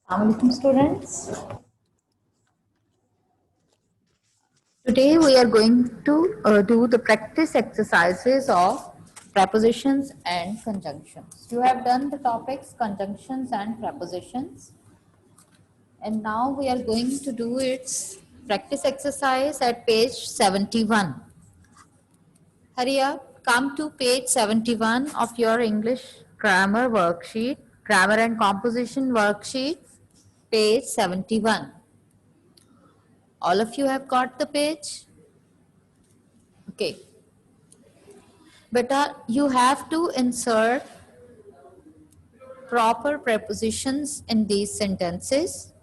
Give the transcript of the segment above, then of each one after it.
Assalamualaikum students. Today we are going to do the practice exercises of prepositions and conjunctions. You have done the topics conjunctions and prepositions, and now we are going to do its practice exercise at page 71. Hurry up, come to page 71 of your English grammar worksheet, grammar and composition worksheet, page 71. All of you have got the page? Okay. Beta, you have to insert proper prepositions in these sentences.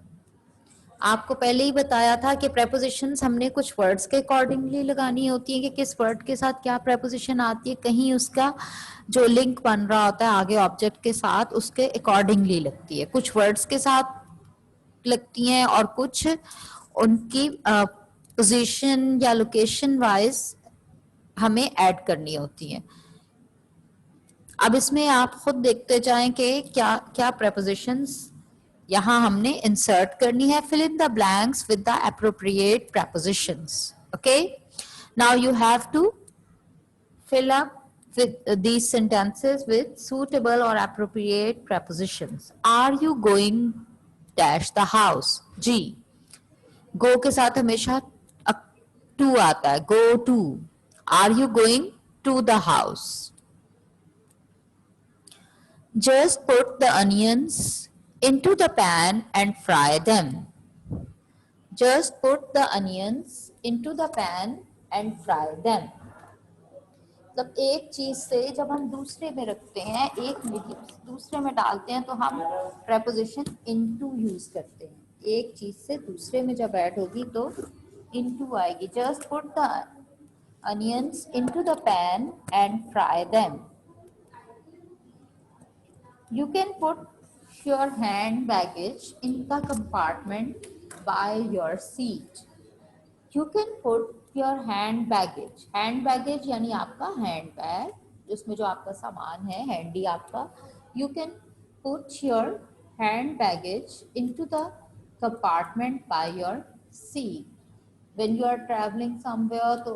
आपको पहले ही बताया था कि prepositions हमने कुछ words के accordingly लगानी होती है कि किस word के साथ क्या preposition आती है, कहीं उसका जो link बन रहा होता है आगे object के साथ उसके accordingly लगती है, कुछ words के साथ लगती हैं और कुछ उनकी position या location wise हमें add करनी होती है. अब इसमें आप खुद देखते जाएं कि क्या क्या prepositions यहाँ हमने insert करनी है. Fill in the blanks with the appropriate prepositions. Okay. Now you have to fill up with these sentences with suitable or appropriate prepositions. Are you going dash the house? G. Go के साथ हमेशा to आता है. Go to. Are you going to the house? Just put the onions into the pan and fry them. Just put the onions into the pan and fry them. मतलब एक चीज से जब हम दूसरे में रखते हैं, एक दूसरे में डालते हैं तो हम preposition into यूज करते हैं. एक चीज से दूसरे में जब ऐड होगी तो into आएगी. Just put the onions into the pan and fry them. You can put your hand baggage in the compartment by your seat. You can put your hand baggage. Hand baggage यानी आपका hand bag, जिसमें जो आपका सामान है, handy आपका. You can put your hand baggage into the compartment by your seat. When you are traveling somewhere, तो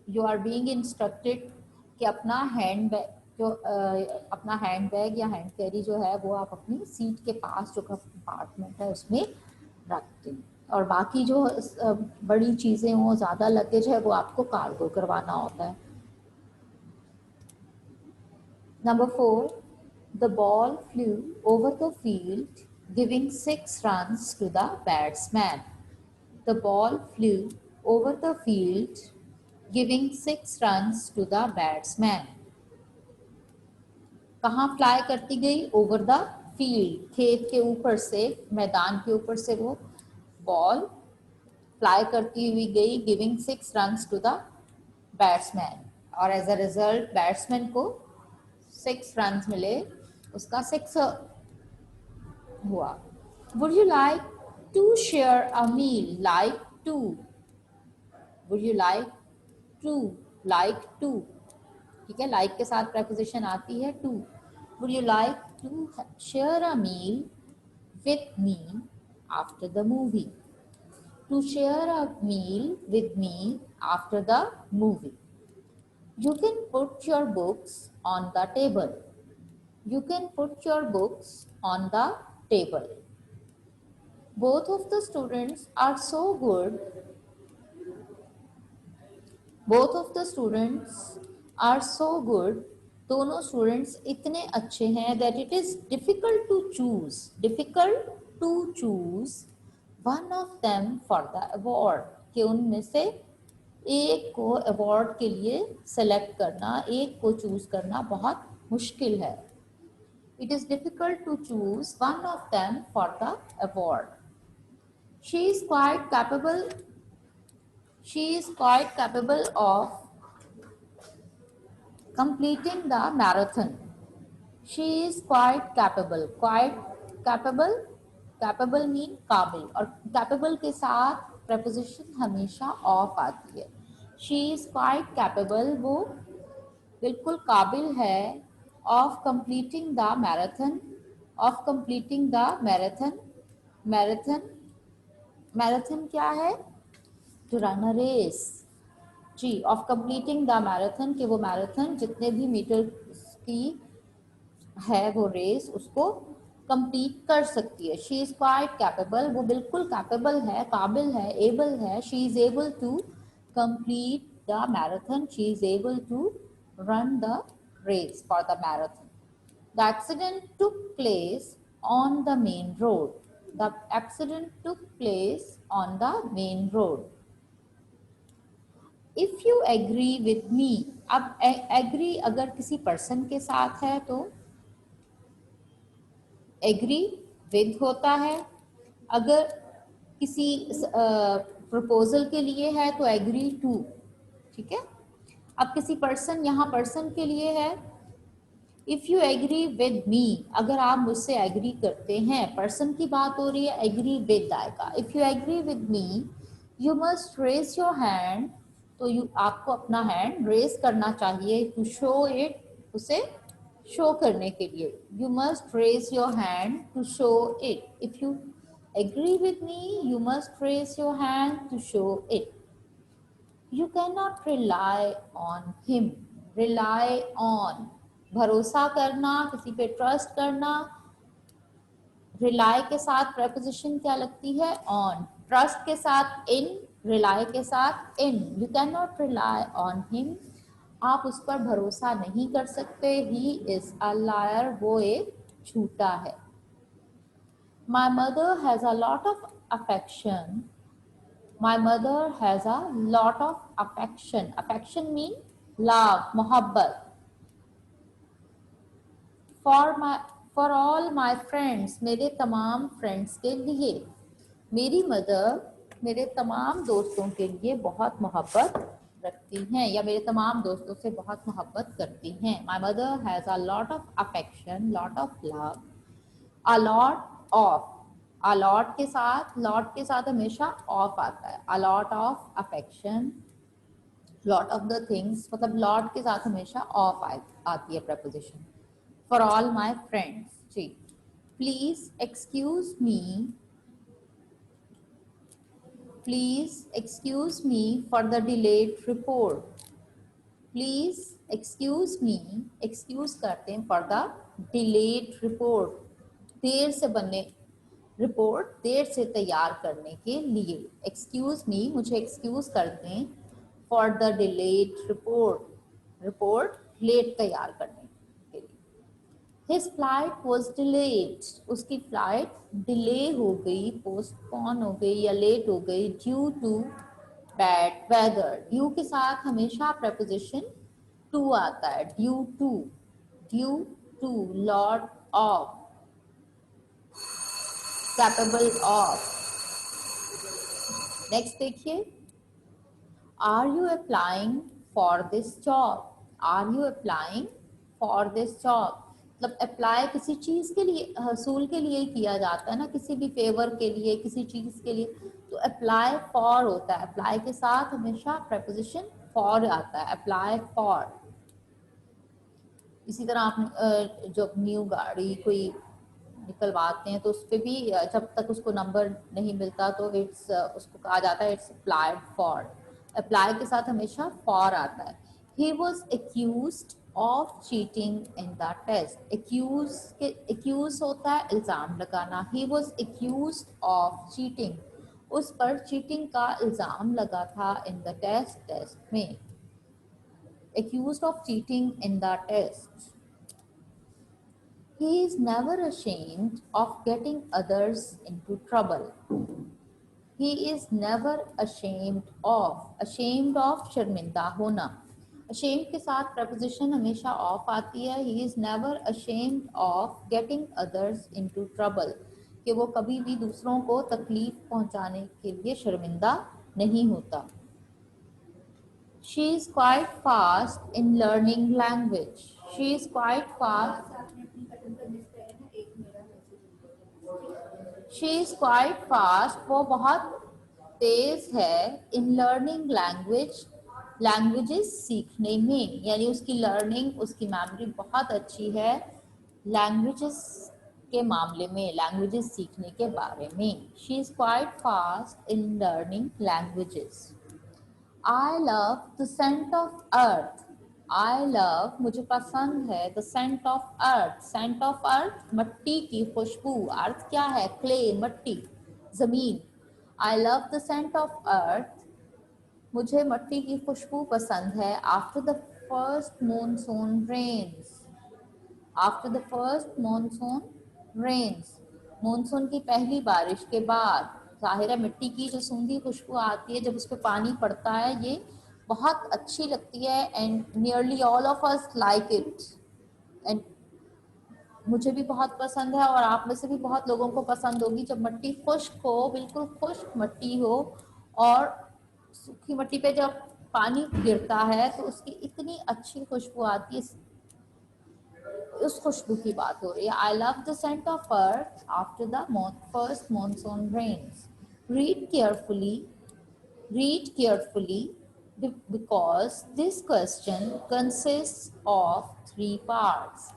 you are being instructed कि अपना hand bag जो अपना हैंड बैग या हैंड कैरी जो है वो आप अपनी सीट के पास जो कंपार्टमेंट है उसमें रखते हैं, और बाकी जो बड़ी चीजें हो, ज्यादा लगेज है, वो आपको कार्गो करवाना होता है. Number 4, the ball flew over the field giving 6 runs to the batsman. The ball flew over the field giving 6 runs to the batsman. कहाँ फ्लाई करती गई? ओवर द फील्ड, खेत के ऊपर से, मैदान के ऊपर से वो बॉल फ्लाई करती हुई गई, giving 6 runs to the batsman, और एज अ रिजल्ट बैट्समैन को 6 रन्स मिले, उसका 6 हुआ. Would you like to share a meal? Like to. Would you like to? Like to. ठीक है, लाइक के साथ preposition आती है to. Would you like to share a meal with me after the movie? To share a meal with me after the movie. You can put your books on the table. You can put your books on the table. Both of the students are so good. Both of the students are so good. दोनों students इतने अच्छे हैं that it is difficult to choose. Difficult to choose one of them for the award. कि उनमें से एक को award के लिए सेलेक्ट करना, एक को चूज करना बहुत मुश्किल है. It is difficult to choose one of them for the award. She is quite capable. She is quite capable of completing the marathon. She is quite capable. Quite capable. Capable mean काबिल, और capable के साथ preposition हमेशा of आती है. She is quite capable. वो बिल्कुल काबिल है of completing the marathon. Of completing the marathon. Marathon, marathon क्या है? टू रन अ रेस जी, ऑफ कंप्लीटिंग द मैराथन, कि वो मैराथन जितने भी मीटर की है वो रेस उसको कंप्लीट कर सकती है। शी इज क्वाइट कैपेबल, वो बिल्कुल कैपेबल है, काबिल है, एबल है। She is able to complete the marathon, she is able to run the race for the marathon. The accident took place on the main road. The accident took place on the main road. If you agree with me, अब agree अगर किसी person के साथ है तो agree with होता है, अगर किसी प्रपोजल के लिए है तो agree to, ठीक है। अब किसी person, यहाँ person के लिए है, if you agree with me, अगर आप मुझसे एग्री करते हैं, पर्सन की बात हो रही है, एग्री विद आएगा। If you agree with me you must raise your hand, तो यू आपको अपना हैंड रेज करना चाहिए, टू शो इट, उसे शो करने के लिए। You must raise your hand to show it. If you agree with me you must raise your hand to show it. You cannot rely on him. Rely on, भरोसा करना, किसी पे trust करना। rely के साथ preposition क्या लगती है? on। trust के साथ in, rely के साथ in। You cannot rely on him, आप उस पर भरोसा नहीं कर सकते। He is a liar, वो एक झूठा है। My mother has a lot of affection, my mother has a lot of affection, affection mean love, मोहब्बत। for my for all my friends, मेरे तमाम फ्रेंड्स के लिए। मेरी मदर मेरे तमाम दोस्तों के लिए बहुत मोहब्बत रखती हैं, या मेरे तमाम दोस्तों से बहुत मोहब्बत करती हैं। My mother has a lot of affection, lot of love, a lot of, a lot के साथ हमेशा of आता है। a lot of affection, lot of the things, मतलब lot के साथ हमेशा of आती है preposition। for all my friends जी। please excuse me, please excuse me for the delayed report। Please excuse me, excuse करते हैं फॉर द डिलेड रिपोर्ट, देर से बनने, रिपोर्ट देर से तैयार करने के लिए। एक्सक्यूज मी, मुझे एक्सक्यूज कर दें, for the delayed report, report late तैयार करने के लिए। हिज फ्लाइट वॉज डिलेड, उसकी फ्लाइट डिले हो गई, पोस्टपोन हो गई या लेट हो गई, due to bad weather. Due के साथ हमेशा प्रपोजिशन टू आता है, due to, due to, lord of, capable of. Next देखिए, are you applying for this job, are you applying for this job, मतलब अप्लाई किसी चीज के लिए, हसूल के लिए किया जाता है ना, किसी भी फेवर के लिए, किसी चीज के लिए, तो अप्लाई फॉर होता है। अप्लाई के साथ हमेशा प्रपोजिशन फॉर आता है, अप्लाई फॉर। इसी तरह आप जब न्यू गाड़ी कोई निकलवाते हैं तो उस पर भी जब तक उसको नंबर नहीं मिलता तो इट्स, उसको कहा जाता है इट्स अप्लाइड फॉर। अप्लाई के साथ हमेशा फॉर आता है। He was accused of cheating in the test. Accuse होता है इल्ज़ाम लगाना। He was accused of cheating, उस पर चीटिंग का इल्ज़ाम लगा था, इन द टेस्ट, टेस्ट में। accused of cheating in the test. He is never ashamed of getting others into trouble. He is never ashamed of शर्मिंदा होना। ashamed के साथ preposition हमेशा of आती है। He is never ashamed of getting others into trouble, कि वो कभी भी दूसरों को तकलीफ पहुंचाने के लिए शर्मिंदा नहीं होता। She is quite fast in learning language. She is quite fast. She is quite fast. वो बहुत तेज है। In learning language, languages सीखने में, यानी उसकी लर्निंग, उसकी मेमोरी बहुत अच्छी है। languages के मामले में, लैंग्वेजेस सीखने के बारे में। She is quite fast in learning languages. I love the scent of earth. I love मुझे पसंद है, the scent of earth. Scent of earth मट्टी की खुशबू। अर्थ क्या है? क्ले, मट्टी, जमीन। I love the scent of earth, मुझे मट्टी की खुशबू पसंद है। After the first monsoon rains. After the first monsoon rains, monsoon की पहली बारिश के बाद। जाहिर है मिट्टी की जो सूंधी खुशबू आती है जब उस पर पानी पड़ता है, ये बहुत अच्छी लगती है and nearly all of us like it. And मुझे भी बहुत पसंद है और आप में से भी बहुत लोगों को पसंद होगी जब मिट्टी खुश्क हो, बिल्कुल खुश्क मिट्टी हो और सूखी मिट्टी पे जब पानी गिरता है तो उसकी इतनी अच्छी खुशबू आती है। उस खुशबू की बात हो रही है। I love the scent of earth after the first monsoon rains. Read carefully, read carefully because this question consists of 3 parts.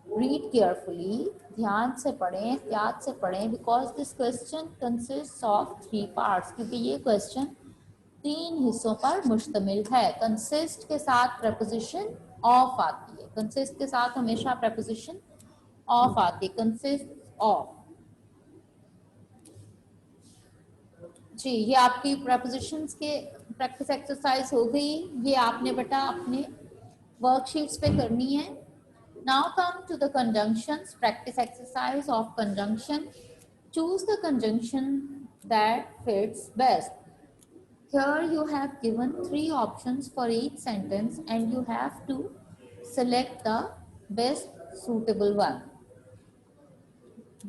Read carefully, ध्यान से पढ़ें, एहतियात से पढ़ें, because this question consists of 3 parts, क्योंकि ये क्वेश्चन 3 हिस्सों पर मुश्तमिल है। कंसिस्ट के साथ प्रपोजिशन ऑफ आती है, कंसिस्ट के साथ हमेशा प्रपोजिशन ऑफ आती है, कंसिस्ट ऑफ। जी, ये आपकी प्रपोजिशंस के प्रैक्टिस एक्सरसाइज हो गई। ये आपने बेटा अपने वर्कशीट्स पे करनी है। Now come to the conjunctions, practice exercise of conjunction. Choose the conjunction that fits best. Here you have given 3 options for each sentence and you have to select the best suitable one.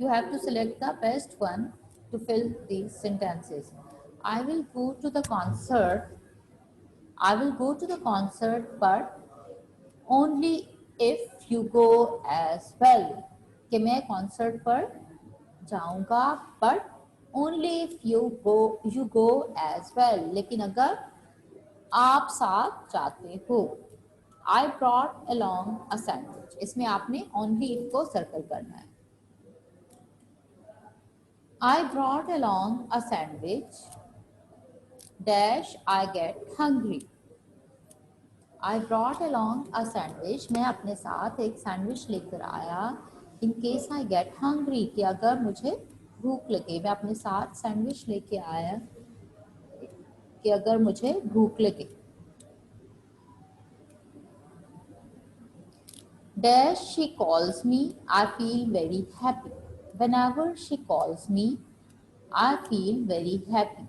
You have to select the best one to fill these sentences. I will go to the concert. I will go to the concert, but only if you go as well. कि मैं concert पर जाऊंगा, but only if you go as well. लेकिन अगर आप साथ जाते हो। I brought along a sandwich. इसमें आपने only if को सर्कल करना है। I brought along a sandwich dash I get hungry. I brought along a sandwich, मैं अपने साथ एक सैंडविच लेकर आया। In case I get hungry, कि अगर मुझे भूख लगे, मैं अपने साथ सैंडविच लेके आया कि अगर मुझे भूख लगे। Dash she calls me, I feel very happy. Whenever she calls me, I feel very happy.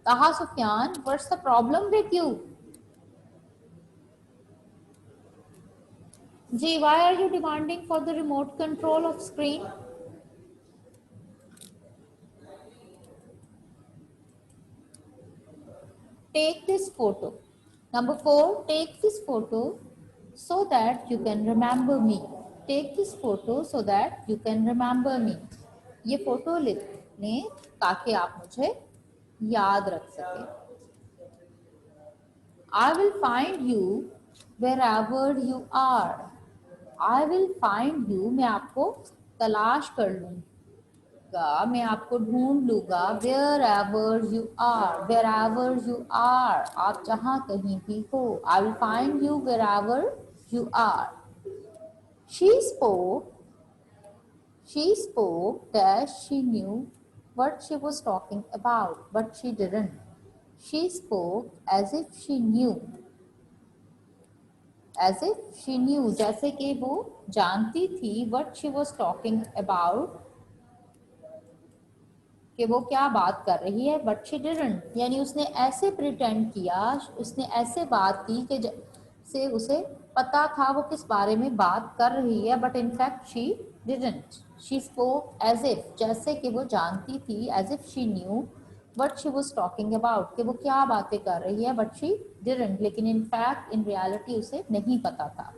Taha Sufyan, what's the problem with you? Ji, why are you demanding for the remote control of screen? Take this photo. Number 4, take this photo so that you can remember me. Take this photo so that you can remember me. ये photo लें ताकि आप मुझे याद रख सकें। I will find you wherever you are. I will find you, मैं आपको तलाश कर लूँगा, मैं आपको ढूंढ लूँगा। Wherever you are, wherever you are, आप जहाँ कहीं भी हो। I will find you wherever you are. She spoke dash she knew what she was talking about, but she didn't. She spoke as if she knew. As if she knew, जैसे कि वो जानती थी what she was talking about, कि वो क्या बात कर रही है, but she didn't, यानी उसने ऐसे pretend किया, उसने ऐसे बात की कि से उसे पता था वो किस बारे में बात कर रही है, but in fact she didn't. She spoke as if, जैसे कि वो जानती थी, as if she knew what she was talking about, कि वो क्या बातें कर रही है, but she didn't, लेकिन in fact in reality उसे नहीं पता था।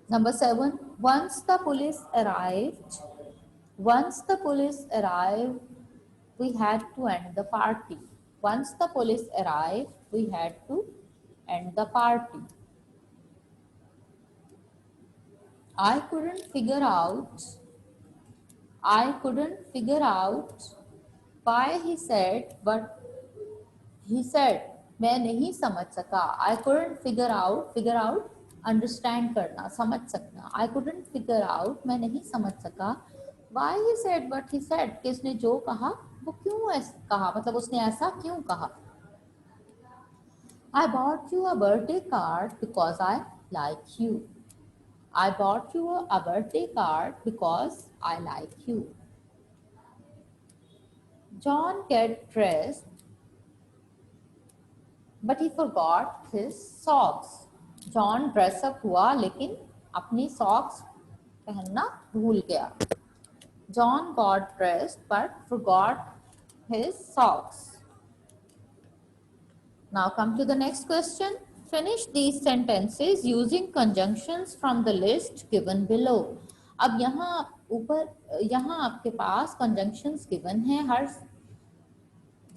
Number 7, once the police arrived, we had to end the party. Once the police arrived, we had to end the party. I couldn't figure out. I couldn't figure out why he said what he said. मैं नहीं समझ सका. I couldn't figure out. Figure out understand करना, समझ सकना. I couldn't figure out. मैं नहीं समझ सका. Why he said what he said. कि उसने जो कहा वो क्यों ऐसा कहा, मतलब उसने ऐसा क्यों कहा. I bought you a birthday card because I like you. I bought you a birthday card because I like you. John get dressed, but he forgot his socks. John dress up हुआ लेकिन अपनी socks पहनना भूल गया. John got dressed but forgot his socks. Now come to the next question. Finish these sentences using conjunctions from the list given below. अब यहाँ आपके पास conjunctions given हैं, हर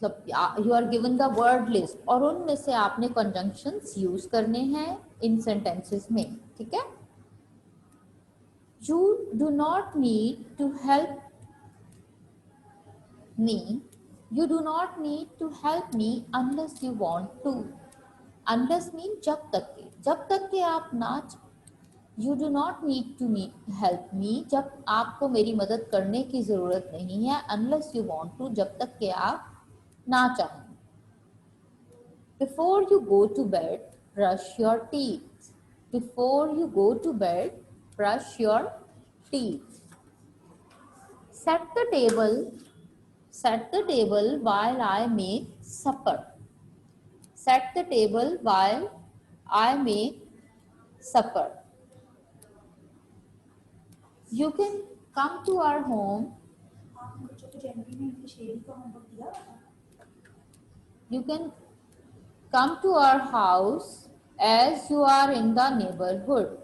मतलब you are given the word list और उनमें से आपने कंजंक्शंस यूज करने हैं इन सेंटेंसेस में. ठीक है. You do not need to help me. You do not need to help me unless you want to. Unless mean जब तक के आप ना. You do not need to help me, जब आपको मेरी मदद करने की जरूरत नहीं है. अनलेस यू वांट टू, जब तक के आप ना चाहें. Before you go to bed, brush your teeth. Before you go to bed, brush your teeth. Set the table. Set the table while I make supper. Set the table while I make supper. You can come to our home. You can come to our house as you are in the neighborhood.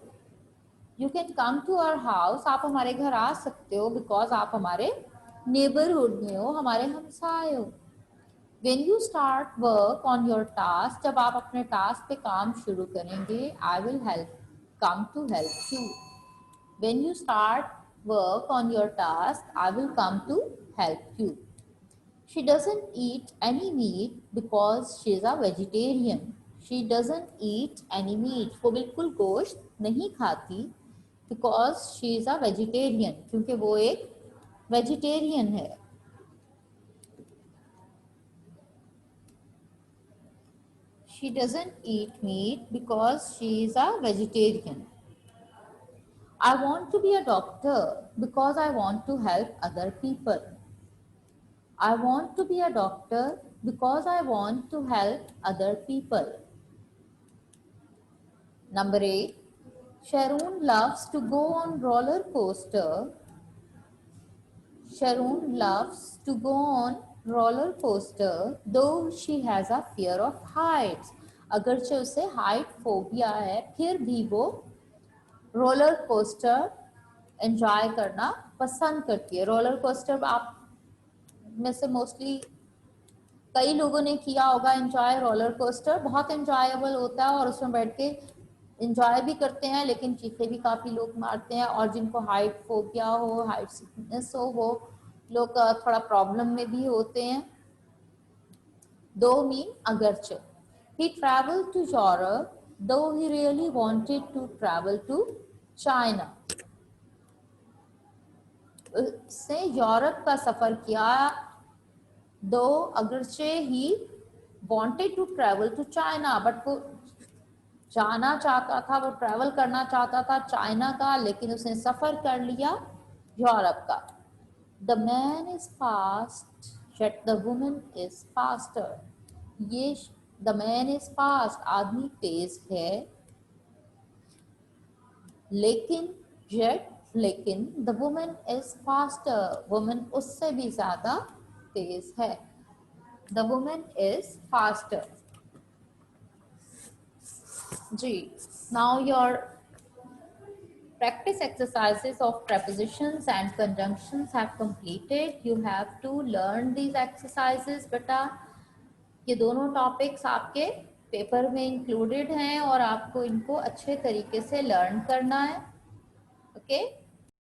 You can come to our house. आप हमारे घर आ सकते हो because आप हमारे neighborhood में हो, हमारे हमसाए हो. When you start work on your task, जब आप अपने task पे काम शुरू करेंगे, I will come to help you. When you start work on your task, I will come to help you. She doesn't eat any meat because she is a vegetarian. She doesn't eat any meat. वो बिल्कुल गोश्त नहीं खाती because she is a vegetarian. क्योंकि वो एक vegetarian है. She doesn't eat meat because she is a vegetarian. I want to be a doctor because I want to help other people. I want to be a doctor because I want to help other people. Number 8. Sharon loves to go on roller coaster. Sharon loves to go on roller coaster though she has a fear of heights. अगरचे उसे height phobia है, फिर भी वो roller coaster enjoy करना पसंद करती है. रोलर कोस्टर आप में से मोस्टली कई लोगों ने किया होगा एंजॉय. रोलर कोस्टर बहुत एंजॉयबल होता है और उसमें बैठ के एंजॉय भी करते हैं, लेकिन चीखे भी काफी लोग मारते हैं. और जिनको हाइट फोबिया हो, हाइट सिकनेस हो, वो लोग थोड़ा प्रॉब्लम में भी होते हैं. दो मीन अगरचे. He traveled to Europe though he really wanted to travel to China. उसने यूरोप का सफर किया दो अगरचे ही wanted to travel to China, but वो जाना चाहता था, वो ट्रैवल करना चाहता था चाइना का, लेकिन उसने सफर कर लिया यूरोप का. The man is fast yet the woman is faster. ये द मैन इज फास्ट, आदमी तेज है, लेकिन the woman is faster, woman उससे भी ज्यादा तेज है. The woman is faster. जी. Now your practice exercises of prepositions and conjunctions have completed. You have to learn these exercises. बेटा ये दोनों टॉपिक्स आपके पेपर में इंक्लूडेड हैं और आपको इनको अच्छे तरीके से लर्न करना है. ओके